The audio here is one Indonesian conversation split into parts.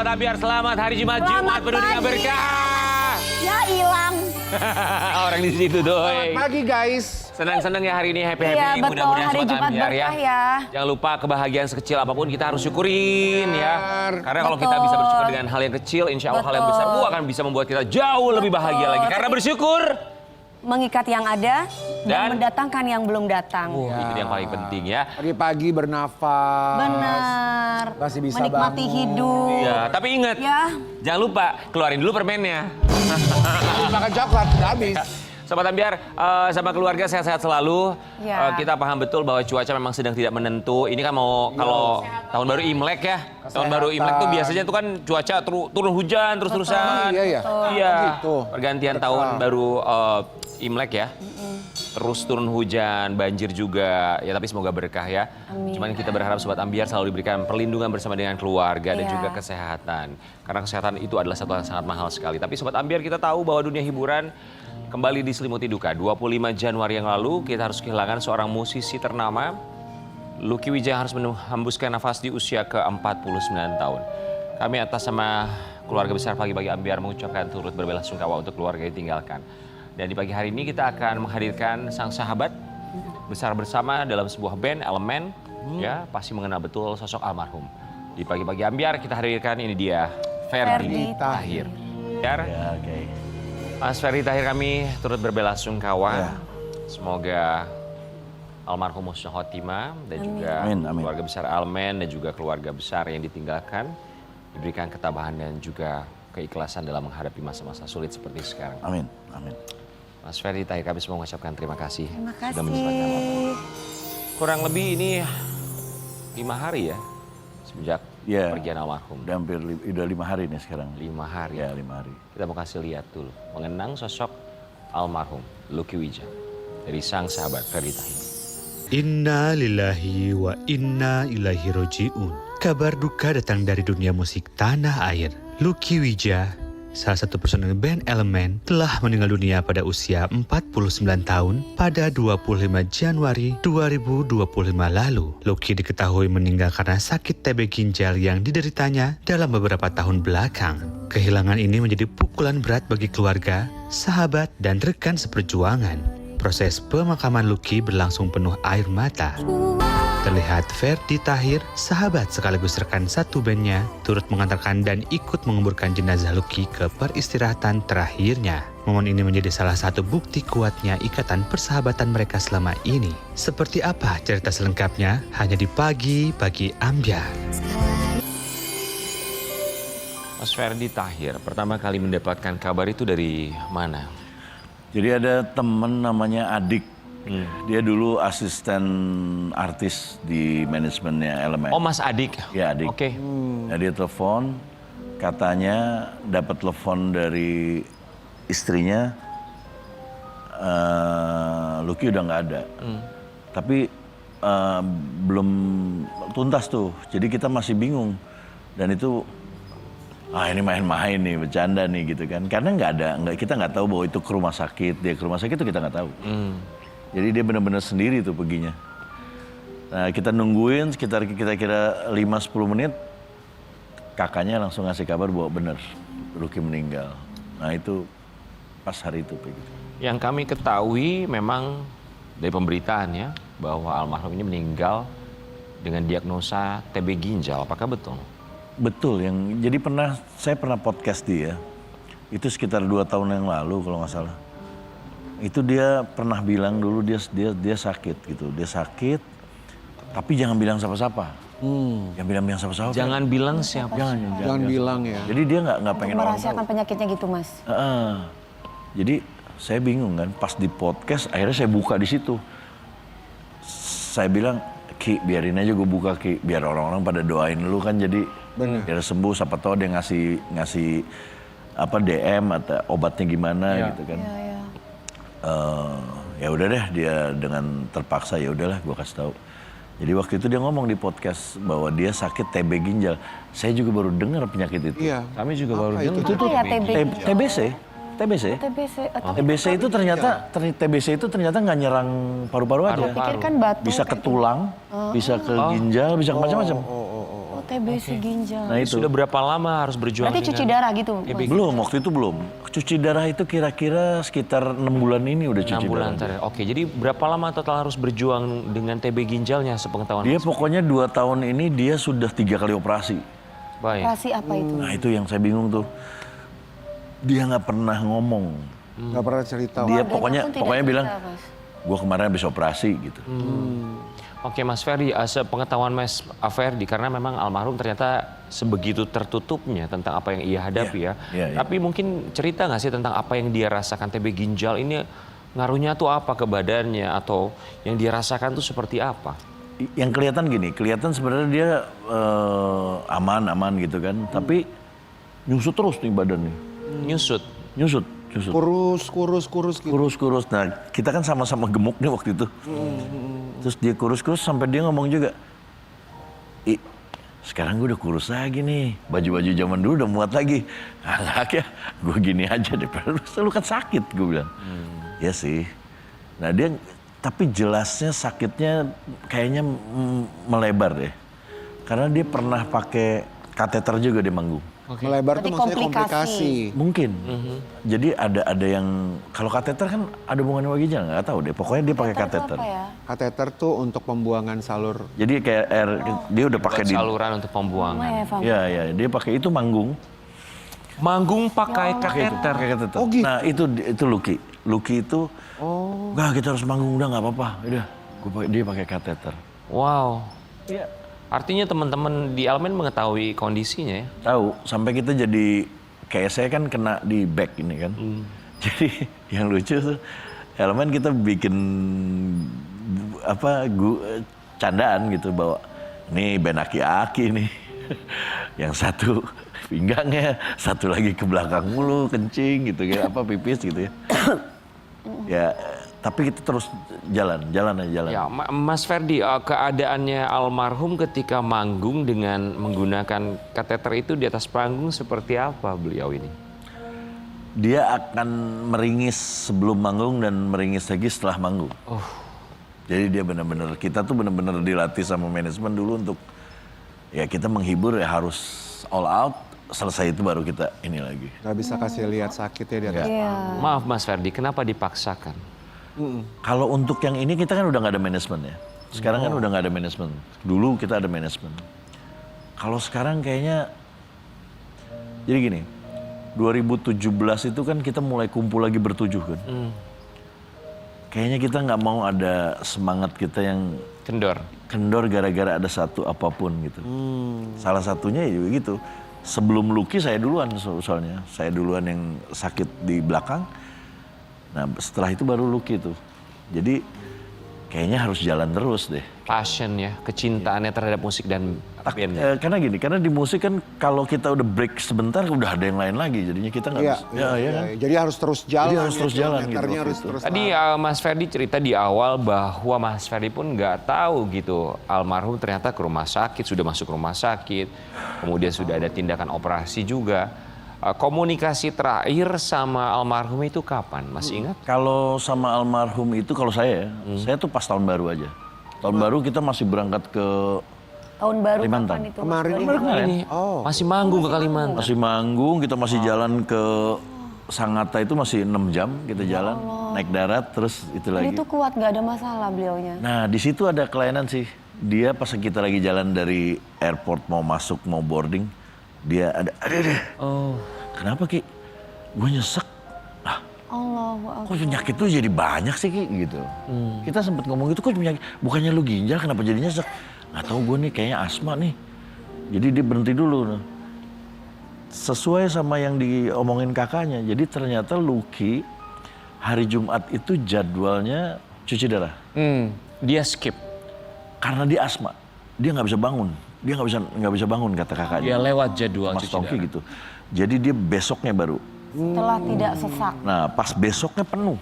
Ambyar, selamat hari Jumat, Jumat penuh dengan berkah. Ya hilang. Orang di situ doi. Selamat pagi guys. Senang-senang ya hari ini, happy. Iya betul, Mudah-mudahan hari Sobat Jumat Ambyar berkah ya. Jangan lupa kebahagiaan sekecil apapun kita harus syukurin ya. Karena kalau kita Betul. bisa bersyukur dengan hal yang kecil, insya Allah hal yang besar akan bisa membuat kita jauh lebih bahagia lagi. Karena bersyukur Mengikat yang ada Dan? dan mendatangkan yang belum datang. itu yang paling penting ya. Pagi-pagi bernafas. Benar. Masih bisa menikmati bangun. hidup. Ya, tapi ingat, Ya. jangan lupa keluarin dulu permennya. Makan coklat, udah habis. Sobat Ambyar, sama keluarga sehat-sehat selalu. Ya. Kita paham betul bahwa cuaca memang sedang tidak menentu. Ini kan mau kalau tahun baru Imlek ya. Tahun baru Imlek tuh biasanya tuh kan cuaca turun hujan terus-terusan. Iya, iya. Iya. Gitu. Pergantian tahun baru Imlek ya. Terus turun hujan, banjir juga. Ya tapi semoga berkah ya. Amin. Cuman kita berharap Sobat Ambyar selalu diberikan perlindungan bersama dengan keluarga dan Iya. juga kesehatan. Karena kesehatan itu adalah satu hal yang sangat mahal sekali. Tapi Sobat Ambyar kita tahu bahwa dunia hiburan kembali diselimuti duka. 25 Januari yang lalu kita harus kehilangan seorang musisi ternama. Lucky Wijaya harus menghembuskan nafas di usia ke-49 tahun. Kami atas sama keluarga besar Pagi-Pagi Ambyar mengucapkan turut berbelasungkawa untuk keluarga yang ditinggalkan. Dan di pagi hari ini kita akan menghadirkan sang sahabat besar bersama dalam sebuah band Elemen. Ya, pasti mengenal betul sosok almarhum. Di Pagi-Pagi Ambyar kita hadirkan ini dia, Ferdy Ferdy Tahir. Ya, oke. Mas Ferdy Tahir, kami turut berbelasungkawa. Ya. Semoga almarhum husnul khotimah dan juga Amin, amin. keluarga besar Elemen dan juga keluarga besar yang ditinggalkan diberikan ketabahan dan juga keikhlasan dalam menghadapi masa-masa sulit seperti sekarang. Amin, amin. Mas Ferdy Tahir, kami semua mengucapkan terima kasih. Terima sudah menyempatkan waktu. kasih. Kurang lebih ini 5 hari ya semenjak Ya. pergian almarhum. Udah 5 hari nih sekarang. 5 hari. Ya, 5 hari. Kita mau kasih lihat dulu, mengenang sosok almarhum Lucky Wijaya dari sang sahabat Ferdy Tahir. Inna lillahi wa inna ilaihi roji'un. Kabar duka datang dari dunia musik tanah air. Lucky Wijaya, salah satu personel band Elemen, telah meninggal dunia pada usia 49 tahun pada 25 Januari 2025 lalu. Lucky diketahui meninggal karena sakit TB ginjal yang dideritanya dalam beberapa tahun belakang. Kehilangan ini menjadi pukulan berat bagi keluarga, sahabat, dan rekan seperjuangan. Proses pemakaman Lucky berlangsung penuh air mata. Terlihat Ferdy Tahir, sahabat sekaligus rekan satu bandnya, turut mengantarkan dan ikut menguburkan jenazah Lucky ke peristirahatan terakhirnya. Momen ini menjadi salah satu bukti kuatnya ikatan persahabatan mereka selama ini. Seperti apa cerita selengkapnya? Hanya di Pagi-Pagi Ambyar. Mas Ferdy Tahir, pertama kali mendapatkan kabar itu dari mana? Jadi ada temen namanya Adik. Dia dulu asisten artis di manajemennya Elemen. Oh, Mas Adik. Ya, Adik. Oke. Nah, dia telepon, katanya dapat telepon dari istrinya, Lucky udah nggak ada. Tapi belum tuntas tuh, jadi kita masih bingung. Dan itu, ini main-main nih, bercanda nih gitu kan. Karena kita nggak tahu bahwa itu ke rumah sakit, dia ke rumah sakit itu kita nggak tahu. Jadi dia benar-benar sendiri tuh perginya. Nah, kita nungguin sekitar kira-kira 5-10 menit, kakaknya langsung ngasih kabar bahwa benar Lucky meninggal. Nah itu pas hari itu begitu. Yang kami ketahui memang dari pemberitaan ya, bahwa almarhum ini meninggal dengan diagnosa TB ginjal. Apakah betul? Betul, jadi saya pernah podcast dia, itu sekitar 2 tahun yang lalu kalau nggak salah. Itu dia pernah bilang dulu dia sakit gitu, dia sakit, tapi jangan bilang siapa-siapa. Jangan bilang siapa-siapa. Jangan bilang siapa. Jangan bilang ya. Jadi dia nggak pengen orang tahu. Merahasiakan penyakitnya gitu, Mas. Jadi saya bingung kan, pas di podcast akhirnya saya buka di situ. Saya bilang, Ki biarin aja gue buka Ki, biar orang-orang pada doain lu kan jadi biar sembuh, siapa tahu dia ngasih apa DM atau obatnya gimana gitu kan. Ya udah deh, dia dengan terpaksa ya udahlah gue kasih tahu. Jadi waktu itu dia ngomong di podcast bahwa dia sakit TB ginjal. Saya juga baru dengar penyakit itu. Iya. Kami juga baru itu? dengar. Apa ya TB? TBC. TBC itu ternyata nggak nyerang paru-paru aja. pikir kan batu. Bisa ke tulang, bisa ke ginjal, bisa ke macam-macam. TBC ginjal. Nah itu. Sudah berapa lama harus berjuang Berarti cuci darah gitu? Mas? Belum, waktu itu belum. Cuci darah itu kira-kira sekitar 6 bulan ini udah 6 cuci bulan darah. terakhir. Oke, jadi berapa lama total harus berjuang dengan TB ginjalnya sepengetahuan Dia Mas? pokoknya 2 tahun ini dia sudah 3 kali operasi. Baik. Operasi apa itu? Nah itu yang saya bingung tuh. Dia nggak pernah ngomong. Nggak pernah cerita. Dia Keluarganya pun tidak pokoknya bilang, cerita, Mas. gue kemarin habis operasi gitu. Oke Mas Ferdi, sepengetahuan Mas Ferdi, karena memang almarhum ternyata sebegitu tertutupnya tentang apa yang ia hadapi Iya, ya. iya. Tapi mungkin cerita nggak sih tentang apa yang dia rasakan TB ginjal ini, ngaruhnya tuh apa ke badannya atau yang dia rasakan tuh seperti apa? Yang kelihatan gini, kelihatan sebenarnya dia aman-aman gitu kan. Tapi nyusut terus nih badannya. Nyusut. Nyusut. Kurus gitu. Kurus-kurus. Nah kita kan sama-sama gemuk nih waktu itu. Terus dia kurus-kurus sampai dia ngomong juga, sekarang gue udah kurus lagi nih. Baju-baju zaman dulu udah muat lagi. Agak ya, gue gini aja deh. Lu kan sakit, gue bilang. Ya sih. Nah dia, tapi jelasnya sakitnya kayaknya melebar deh. Karena dia pernah pakai kateter juga di manggung. Melebar tuh Berarti maksudnya komplikasi. komplikasi. Mungkin. Jadi ada yang, kalau kateter kan ada hubungannya sama ginjal, nggak tahu deh. Pokoknya dia pakai Kateter kateter. apa ya? Kateter tuh untuk pembuangan salur. Jadi kayak air, dia udah pakai Buat di. saluran untuk pembuangan. Ya, dia pakai itu manggung. Manggung pakai kateter. Pakai kateter. Oh, gitu. Nah itu Lucky. Lucky itu, nggak kita harus manggung udah nggak apa-apa. Udah, dia pakai kateter. Wow. Iya. Artinya teman-teman di Elemen mengetahui kondisinya ya? Tahu, sampai kita jadi, kayak saya kan kena di back ini kan. Jadi yang lucu tuh, Elemen kita bikin candaan gitu bahwa nih band aki-aki nih. Yang satu pinggangnya, satu lagi ke belakang mulu, kencing gitu ya, pipis gitu ya. Ya, tapi kita terus jalan aja. Ya, Mas Ferdi, keadaannya almarhum ketika manggung dengan menggunakan kateter itu di atas panggung seperti apa beliau ini? Dia akan meringis sebelum manggung dan meringis lagi setelah manggung. Jadi dia benar-benar, kita tuh benar-benar dilatih sama manajemen dulu untuk ya kita menghibur ya harus all out, selesai itu baru kita ini lagi. Gak bisa kasih lihat sakitnya di atas. Maaf Mas Ferdi, kenapa dipaksakan? Kalau untuk yang ini kita kan udah nggak ada manajemen ya. Sekarang kan udah nggak ada manajemen. Dulu kita ada manajemen. Kalau sekarang kayaknya, jadi gini, 2017 itu kan kita mulai kumpul lagi bertujuh kan. Kayaknya kita nggak mau ada semangat kita yang kendor gara-gara ada satu apapun gitu. Salah satunya ya gitu. Sebelum Lucky saya duluan soalnya. Saya duluan yang sakit di belakang. Nah setelah itu baru Lucky tuh. Jadi kayaknya harus jalan terus deh. Passion ya, kecintaannya terhadap musik dan bandnya. Karena gini, karena di musik kan kalau kita udah break sebentar udah ada yang lain lagi. Jadinya kita nggak bisa. Kan? Jadi harus terus jalan. Jadi harus terus jalan gitu Meternya waktu harus itu. terus Tadi Mas Ferdi cerita di awal bahwa Mas Ferdi pun nggak tahu gitu almarhum ternyata ke rumah sakit, sudah masuk rumah sakit, kemudian sudah ada tindakan operasi juga. Komunikasi terakhir sama almarhum itu kapan? Masih ingat? Kalau sama almarhum itu kalau saya tuh pas tahun baru aja. Tahun baru kita masih berangkat ke Tahun baru Kalimantan. kapan itu? Kemarin Ini masih manggung ke Kalimantan. Masih manggung, kita masih jalan ke Sangatta itu masih 6 jam kita jalan, naik darat terus itu Dan lagi. itu kuat, nggak ada masalah beliaunya. Nah di situ ada kelainan sih. Dia pas kita lagi jalan dari airport mau masuk mau boarding, dia ada kenapa Ki? Gue nyesek. Kok penyakit tuh jadi banyak sih Ki gitu. Kita sempat ngomong gitu, kok penyakit, bukannya lu ginjal kenapa jadi nyesek? Nggak tahu gue nih kayaknya asma nih. Jadi dia berhenti dulu. Sesuai sama yang diomongin kakaknya. Jadi ternyata Lucky hari Jumat itu jadwalnya cuci darah. Dia skip. Karena dia asma, dia nggak bisa bangun. Dia nggak bisa bangun kata kakaknya. Dia lewat jadwal Mas cuci Tongki darah. gitu. Jadi dia besoknya baru. Setelah tidak sesak. Nah pas besoknya penuh.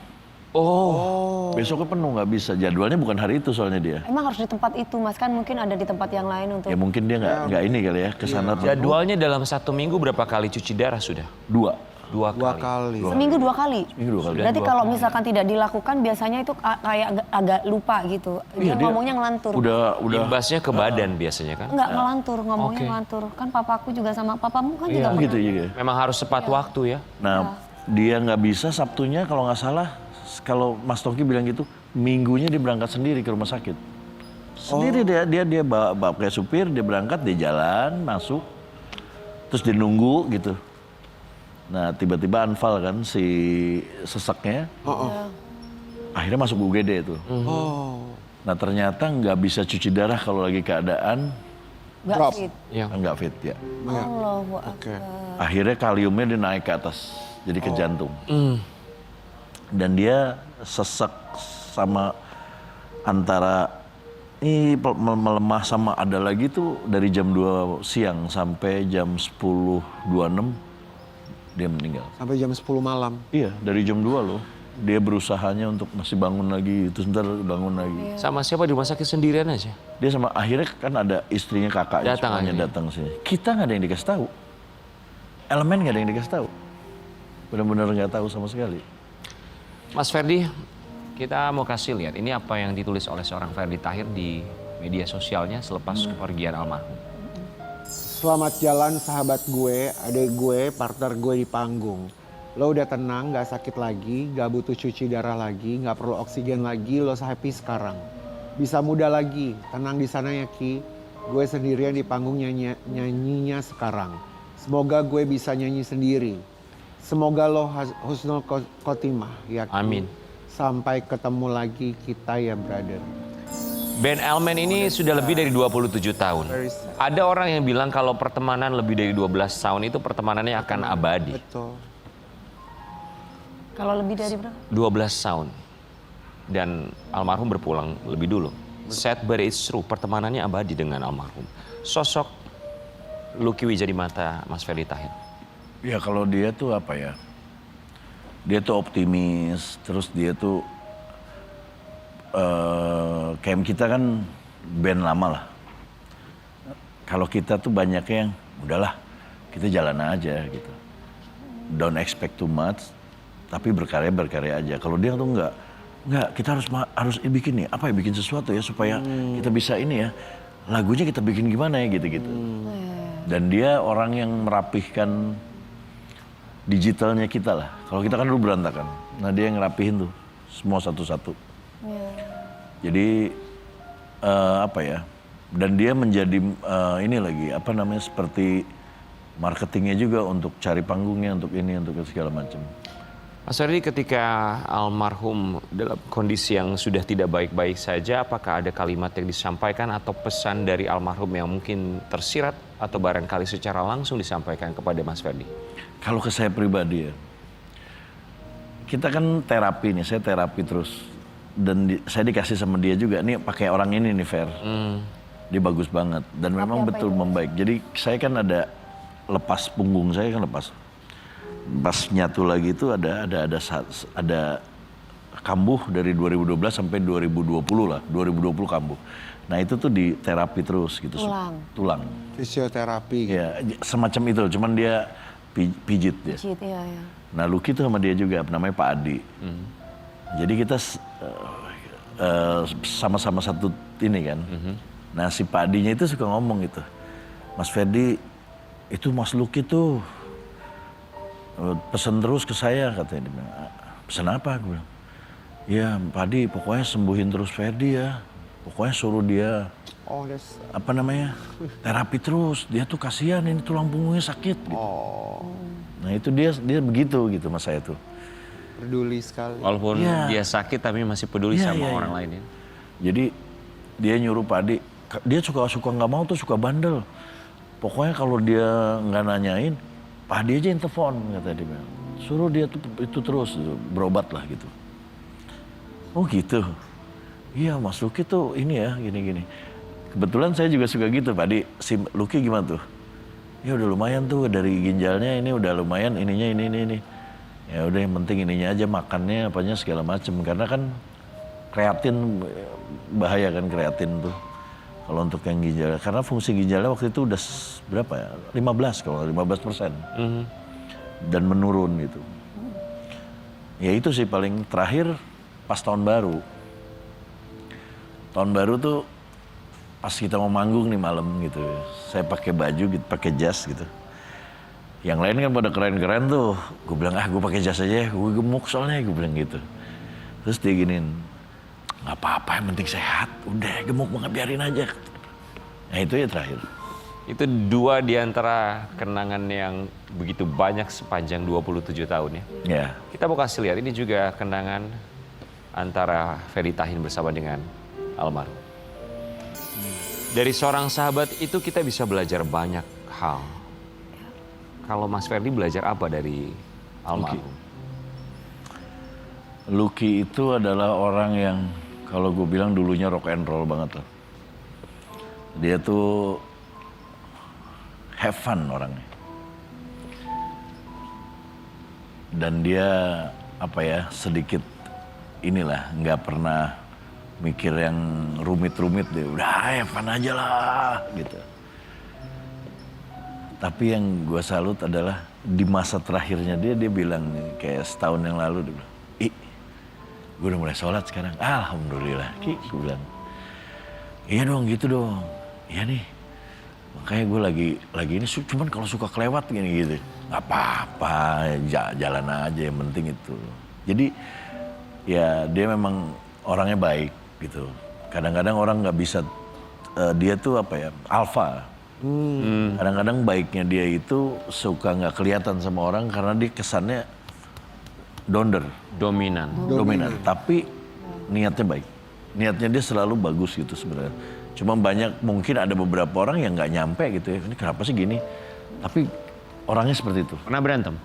Besoknya penuh nggak bisa. Jadwalnya bukan hari itu soalnya dia. Emang harus di tempat itu Mas, kan mungkin ada di tempat yang lain untuk... Ya mungkin dia nggak ini kali ya kesana. Jadwalnya dalam 1 minggu berapa kali cuci darah sudah? 2. Dua Dua kali. kali. Seminggu 2 kali. Seminggu 2 kali. Berarti kalau misalkan tidak dilakukan biasanya itu kayak agak lupa gitu. Dia ngomongnya ngelantur. Udah Imbasnya ke badan biasanya kan? Enggak ngelantur, ngomongnya Oke. ngelantur. Kan papaku juga sama papamu kan juga gitu juga. Memang harus tepat waktu ya. Nah, dia nggak bisa Sabtunya kalau nggak salah, kalau Mas Tongki bilang gitu, Minggunya dia berangkat sendiri ke rumah sakit. Sendiri dia bawa kayak supir, dia berangkat, dia jalan, masuk, terus dia nunggu gitu. Nah, tiba-tiba anfal kan si seseknya. Akhirnya masuk UGD itu. Oh. Nah, ternyata nggak bisa cuci darah kalau lagi keadaan nggak Drop. fit. Ya. nggak fit ya. Allahu Oke. Akbar. Akhirnya kaliumnya dia naik ke atas, jadi ke jantung. Dan dia sesek sama antara ini melemah sama ada lagi tuh dari jam 2 siang sampai jam 10.26 dia meninggal. Sampai jam 10 malam. Iya, dari jam 2 loh. Dia berusahanya untuk masih bangun lagi, terus ntar bangun lagi. Sama siapa di rumah sakit sendirian aja? Dia sama akhirnya kan ada istrinya, kakaknya Datang semuanya akhirnya. datang sini. Kita nggak ada yang dikasih tahu. Elemen nggak ada yang dikasih tahu. Benar-benar nggak tahu sama sekali. Mas Ferdi, kita mau kasih lihat ini apa yang ditulis oleh seorang Ferdi Tahir di media sosialnya selepas kepergian almarhum. Selamat jalan sahabat gue, adik gue, partner gue di panggung. Lo udah tenang, gak sakit lagi, gak butuh cuci darah lagi, gak perlu oksigen lagi, lo happy sekarang. Bisa muda lagi, tenang di sana ya Ki. Gue sendirian di panggung nyanyinya sekarang. Semoga gue bisa nyanyi sendiri. Semoga lo husnul khotimah ya Ki. Amin. Sampai ketemu lagi kita ya brother. Ben Elmen ini sudah lebih dari 27 tahun. Very sad. Ada orang yang bilang kalau pertemanan lebih dari 12 tahun itu pertemanannya akan abadi. Betul. Kalau lebih dari berapa? 12 tahun. Dan almarhum berpulang lebih dulu. Sad but it's true, pertemanannya abadi dengan almarhum. Sosok Lucky Wijaya di mata Mas Ferdi Tahir. Ya kalau dia tuh apa ya? Dia tuh optimis, terus dia tuh kayak kita kan band lama lah. Kalau kita tuh banyak yang udahlah kita jalan aja gitu. Don't expect too much, tapi berkarya aja. Kalau dia tuh enggak kita harus bikin nih apa ya, bikin sesuatu ya supaya kita bisa ini ya. Lagunya kita bikin gimana ya gitu-gitu. Dan dia orang yang merapihkan digitalnya kita lah. Kalau kita kan dulu berantakan. Nah dia yang ngerapihin tuh semua satu-satu. Jadi apa ya? Dan dia menjadi ini lagi apa namanya seperti marketingnya juga untuk cari panggungnya, untuk ini, untuk segala macam. Mas Ferdi, ketika almarhum dalam kondisi yang sudah tidak baik-baik saja, apakah ada kalimat yang disampaikan atau pesan dari almarhum yang mungkin tersirat atau barangkali secara langsung disampaikan kepada Mas Ferdi? Kalau ke saya pribadi ya, kita kan terapi nih, saya terapi terus. Dan saya dikasih sama dia juga, nih pakai orang ini nih Fer. Dia bagus banget dan memang apa betul itu? membaik. Jadi saya kan ada lepas punggung saya kan lepas. Pas nyatu lagi itu ada kambuh dari 2012 sampai 2020 lah, 2020 kambuh. Nah itu tuh di terapi terus gitu. Tulang. Fisioterapi gitu. Ya semacam itu, cuman dia pijit dia. Cit, iya. Nah Lucky tuh sama dia juga, namanya Pak Adi. Jadi kita sama-sama satu ini kan. Nah si Pak Adinya itu suka ngomong gitu, Mas Ferdi itu Mas Lucky tuh pesen terus ke saya katanya. Dia bilang, pesen apa? Gue bilang, ya Pak Adi pokoknya sembuhin terus Ferdi ya. Pokoknya suruh dia Oh, that's... apa namanya terapi terus. Dia tuh kasihan ini tulang punggungnya sakit. Gitu. Nah itu dia begitu gitu mas saya tuh. peduli sekali. Walaupun Iya. dia sakit tapi masih peduli Iya, sama iya, orang iya. lain ya. Jadi dia nyuruh Pak Adi, dia suka nggak mau tuh, suka bandel. Pokoknya kalau dia nggak nanyain, Pak Adi aja yang telepon kata dia. Suruh dia tuh itu terus berobat lah gitu. Oh gitu. Iya Mas Lucky tuh ini ya gini-gini. Kebetulan saya juga suka gitu Pak Adi. Si Lucky gimana tuh? Ya udah lumayan tuh dari ginjalnya ini udah lumayan ininya ini. Ya udah yang penting ininya aja makannya apanya segala macem. Karena kan kreatin bahaya kan kreatin tuh. Kalau untuk yang ginjal, karena fungsi ginjalnya waktu itu udah berapa ya? 15 kalau 15%. dan menurun gitu. Ya itu sih paling terakhir pas tahun baru. Tahun baru tuh pas kita mau manggung nih malam gitu. Saya pakai baju gitu, pakai jas gitu. Yang lain kan pada keren-keren tuh. Gue bilang, gue pakai jas aja, gue gemuk soalnya, gue bilang gitu. Terus dia giniin, nggak apa-apa, yang penting sehat. Udah gemuk banget, biarin aja. Nah itu ya terakhir. Itu 2 di antara kenangan yang begitu banyak sepanjang 27 tahun ya. Ya. Kita mau kasih lihat, ini juga kenangan antara Ferdy Tahin bersama dengan almarhum. Dari seorang sahabat itu kita bisa belajar banyak hal. Kalau Mas Ferdy belajar apa dari almarhum? Lucky itu adalah orang yang kalau gue bilang dulunya rock and roll banget loh. Dia tuh have fun orangnya. Dan dia apa ya, sedikit inilah, nggak pernah mikir yang rumit-rumit deh. Udah have fun aja lah gitu. Tapi yang gue salut adalah di masa terakhirnya dia bilang nih, kayak setahun yang lalu dia bilang, gue udah mulai sholat sekarang. Alhamdulillah, Ki, gue bilang. Iya dong, gitu dong. Iya nih. Makanya gue lagi ini cuman kalau suka kelewat gini gitu. Gak apa-apa, jalan aja, yang penting itu. Jadi ya dia memang orangnya baik gitu. Kadang-kadang orang nggak bisa, dia tuh apa ya, alfa. Kadang-kadang baiknya dia itu suka nggak kelihatan sama orang karena dia kesannya Dominan. dominan. Tapi niatnya baik. Niatnya dia selalu bagus gitu sebenarnya. Cuma mungkin ada beberapa orang yang nggak nyampe gitu ya. Ini kenapa sih gini? Tapi orangnya seperti itu. Pernah berantem?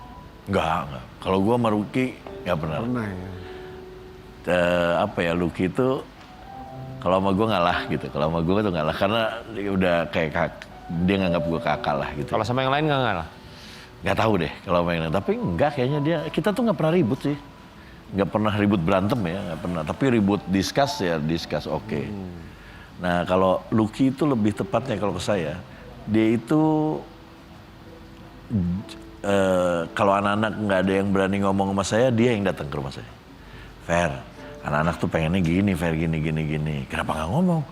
Enggak. Kalau gua sama Lucky nggak pernah. Pernah ya. Lucky itu kalau sama gua ngalah gitu. Kalau sama gua tuh ngalah karena dia udah kayak dia nganggap gua kakak lah gitu. Kalau sama yang lain nggak ngalah? Nggak tahu deh kalau main, tapi enggak kayaknya kita tuh nggak pernah ribut sih, nggak pernah ribut berantem ya, nggak pernah. Tapi ribut discuss oke. Nah kalau Lucky itu lebih tepatnya kalau ke saya, dia itu kalau anak-anak nggak ada yang berani ngomong sama saya, dia yang datang ke rumah saya. Fer, anak-anak tuh pengennya gini, Fer gini. Kenapa nggak ngomong?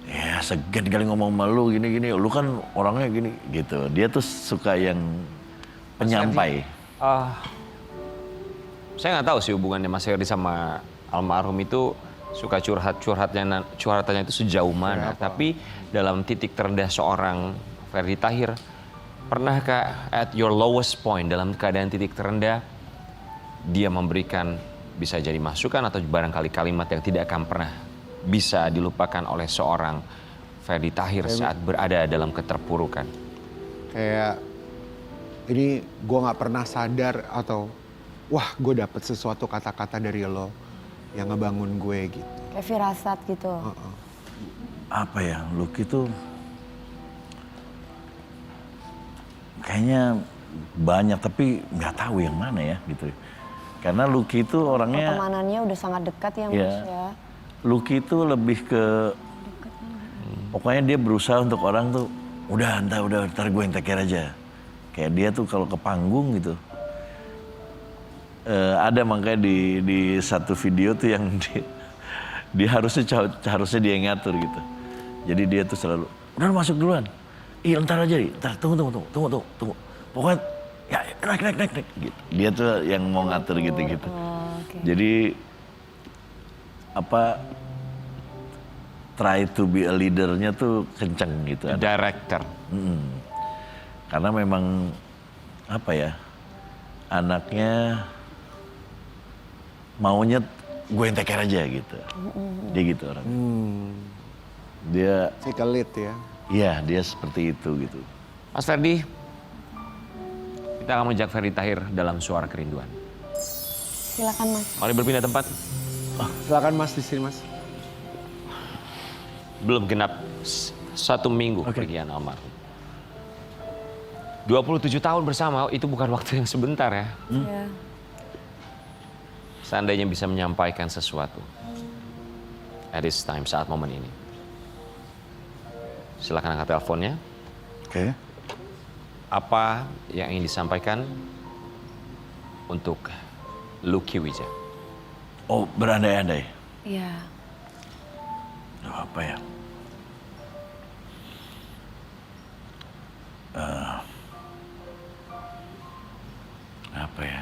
Ya segan kali ngomong sama lu gini, lu kan orangnya gini gitu. Dia tuh suka yang penyampai. Saya nggak tahu sih hubungannya Mas Ferdy sama almarhum itu suka curhatannya itu sejauh mana. Tapi dalam titik terendah seorang Ferdy Tahir, pernahkah at your lowest point, dalam keadaan titik terendah, dia memberikan bisa jadi masukan atau barangkali kalimat yang tidak akan pernah bisa dilupakan oleh seorang Ferdy Tahir saat berada dalam keterpurukan? Kayak ini gue nggak pernah sadar atau wah gue dapet sesuatu kata-kata dari lo yang ngebangun gue gitu. Kayak firasat gitu. Apa ya, Lucky tuh kayaknya banyak tapi nggak tahu yang mana ya gitu. Karena Lucky itu orangnya Pertemanannya udah sangat dekat ya Mas ya. Lucky itu lebih ke pokoknya dia berusaha untuk orang tuh udah ntar gue yang take care aja. Kayak dia tuh kalau ke panggung gitu. Ada makanya di satu video tuh yang dia harusnya dia yang ngatur gitu. Jadi dia tuh selalu udah masuk duluan. Iya ntar aja, ntar tunggu. Pokoknya ya naik gitu. Dia tuh yang mau ngatur gitu-gitu. Okay. Jadi try to be a leader-nya tuh kenceng gitu. Director. Karena memang anaknya maunya gue yang take care aja gitu. Dia gitu orang. Dia Sikelit ya. iya dia seperti itu gitu. Mas Ferdy, kita akan mengajak Ferdy Tahir dalam Suara Kerinduan. Silakan Mas. Mari berpindah tempat. Silakan Mas di sini Mas. Belum genap 1 minggu pergian almarhum. 27 tahun bersama itu bukan waktu yang sebentar ya. Ya. Seandainya bisa menyampaikan sesuatu at this time, saat momen ini. Silakan angkat teleponnya. Oke. Apa yang ingin disampaikan untuk Lucky Wijaya? Oh, berandai-andai. Iya. Oh, apa ya? Apa ya?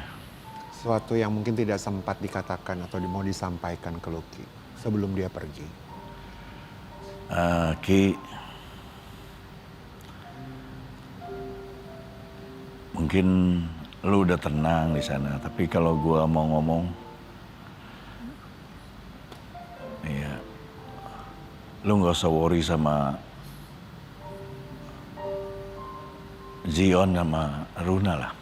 Sesuatu yang mungkin tidak sempat dikatakan atau mau disampaikan ke Lucky sebelum dia pergi. Ki, mungkin lu udah tenang di sana, tapi kalau gua mau ngomong, iya, lu nggak usah worry sama Zion sama Runa lah.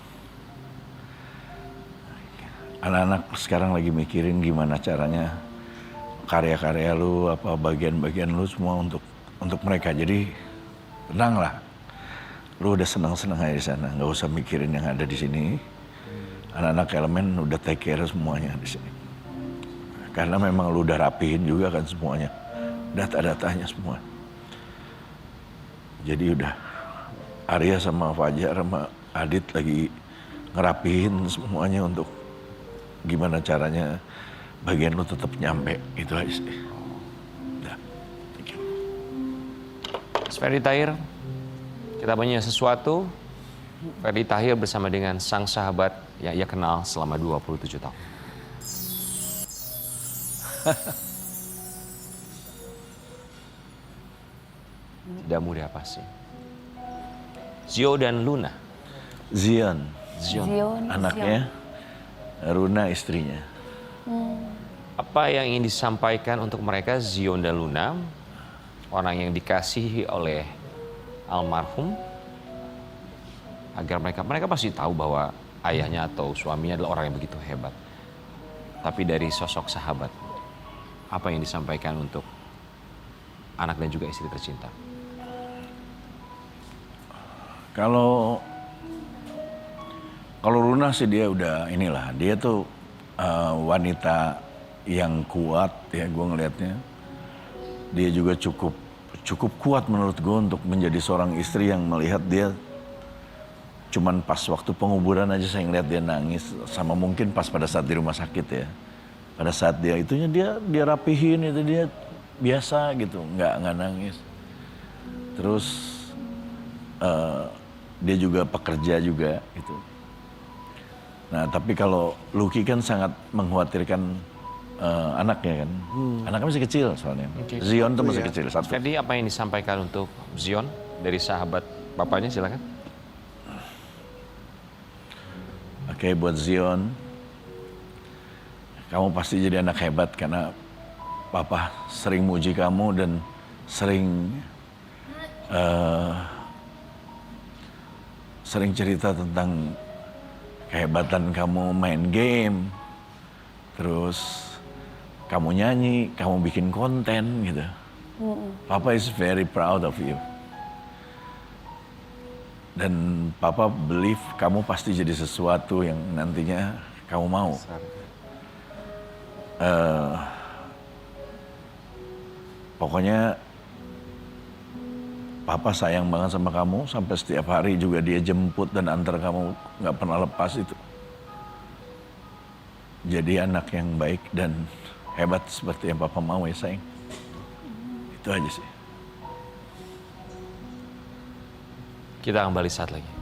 Anak-anak sekarang lagi mikirin gimana caranya karya-karya lu, apa bagian-bagian lu semua untuk mereka. Jadi tenang lah. Lu udah senang-senang aja di sana, nggak usah mikirin yang ada di sini. Anak-anak elemen udah take care semuanya di sini. Karena memang lu udah rapihin juga kan semuanya, data-datanya semua. Jadi udah Arya sama Fajar sama Adit lagi ngerapihin semuanya untuk gimana caranya bagian lu tetap nyampe, itu aja sih. Udah, thank you. Mas Ferdi Tahir, kita punya sesuatu. Ferdi Tahir bersama dengan sang sahabat yang ia kenal selama 27 tahun. Tidak mudah pasti. Zio dan Luna. Zion, Zion. anaknya, Runa istrinya. Apa yang ingin disampaikan untuk mereka, Zion dan Luna, orang yang dikasihi oleh almarhum, agar mereka pasti tahu bahwa ayahnya atau suaminya adalah orang yang begitu hebat. Tapi dari sosok sahabat, apa yang disampaikan untuk anak dan juga istri tercinta? Kalau Runa sih dia udah inilah, dia tuh wanita yang kuat ya, gue ngelihatnya. Dia juga cukup kuat menurut gue untuk menjadi seorang istri yang melihat dia cuman pas waktu penguburan aja saya ngeliat dia nangis, sama mungkin pas pada saat di rumah sakit ya. Pada saat dia itunya dia rapihin itu, dia biasa gitu, nggak nangis. Terus dia juga pekerja juga gitu. Nah tapi kalau Lucky kan sangat mengkhawatirkan anaknya kan. Anaknya masih kecil soalnya. Oke. Zion tuh masih kecil satu. Ferdi, apa yang disampaikan untuk Zion dari sahabat bapaknya, silakan. Oke, buat Zion, kamu pasti jadi anak hebat karena papa sering muji kamu dan sering cerita tentang kehebatan kamu main game, terus kamu nyanyi, kamu bikin konten gitu. Papa is very proud of you. Dan Papa believe kamu pasti jadi sesuatu yang nantinya kamu mau. Pokoknya Papa sayang banget sama kamu, sampai setiap hari juga dia jemput dan antar kamu, nggak pernah lepas itu. Jadi anak yang baik dan hebat seperti yang Papa mau ya sayang. Itu aja sih. Kita kembali saat lagi.